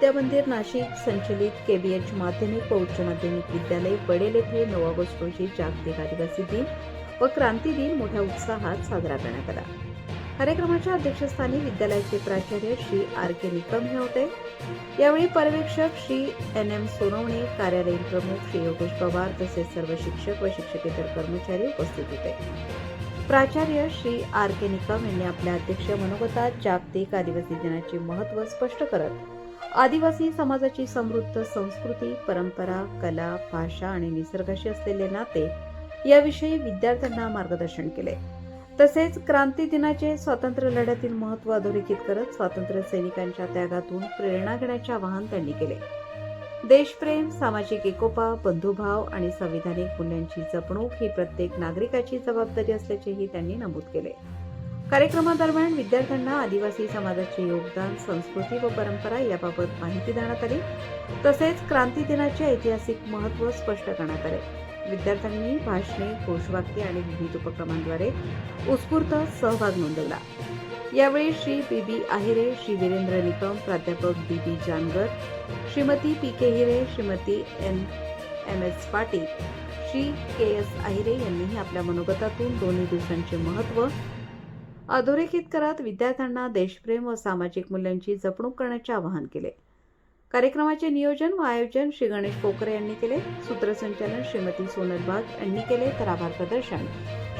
विद्यामंदिर नाशिक संचलित KBH माध्यमिक व उच्च माध्यमिक विद्यालय पडेल येथे 9 ऑगस्ट रोजी जागतिक आदिवासी दिन व क्रांती दिन मोठ्या उत्साहात साजरा करण्यात आला। कार्यक्रमाच्या अध्यक्षस्थानी विद्यालयाचे प्राचार्य श्री RK निकम हे होते। यावेळी पर्यवेक्षक श्री NM सोनवणे, कार्यालयीन प्रमुख श्री योगेश पवार तसेच सर्व शिक्षक व शिक्षकेतर कर्मचारी उपस्थित होते। प्राचार्य श्री RK निकम यांनी आपल्या अध्यक्ष मनोगतात जागतिक आदिवासी दिनाचे महत्त्व स्पष्ट करत आदिवासी समाजाची समृद्ध संस्कृती, परंपरा, कला, भाषा आणि निसर्गाशी असलेले नाते याविषयी विद्यार्थ्यांना मार्गदर्शन केले। तसेच क्रांती दिनाचे स्वातंत्र्य लढ्यातील महत्त्व अधोरेखित करत स्वातंत्र्य सैनिकांच्या त्यागातून प्रेरणा घेण्याचे आवाहन त्यांनी केले। देशप्रेम, सामाजिक एकोपा, बंधुभाव आणि संविधानिक मूल्यांची जपणूक ही प्रत्येक नागरिकाची जबाबदारी असल्याचेही त्यांनी नमूद केले। कार्यक्रमादरम्यान विद्यार्थ्यांना आदिवासी समाजाचे योगदान, संस्कृती व परंपरा याबाबत माहिती देण्यात आली। तसेच क्रांती दिनाचे ऐतिहासिक महत्त्व स्पष्ट करण्यात आले। विद्यार्थ्यांनी भाषणे, घोषवाक्य आणि विविध उपक्रमांद्वारे उत्स्फूर्त सहभाग नोंदवला। यावेळी श्री BB आहिरे, श्री वीरेंद्र निकम, प्राध्यापक DB जानगर, श्रीमती PK हिरे, श्रीमती NMS पाटील, श्री KS आहिरे यांनीही आपल्या मनोगतातून दोन्ही दिवसांचे महत्त्व अधोरेखित करत विद्यार्थ्यांना देशप्रेम व सामाजिक मूल्यांची जपणूक करण्याचे आवाहन केले। कार्यक्रमाचे नियोजन व आयोजन श्री गणेश पोकरे यांनी केले। सूत्रसंचालन श्रीमती सोनल बाग यांनी केले तर आभार प्रदर्शन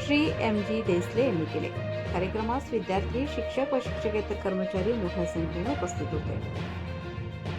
श्री MG देसले यांनी केले। कार्यक्रमास विद्यार्थी, शिक्षक व शिक्षकेतर कर्मचारी मोठ्या संख्येने उपस्थित होते।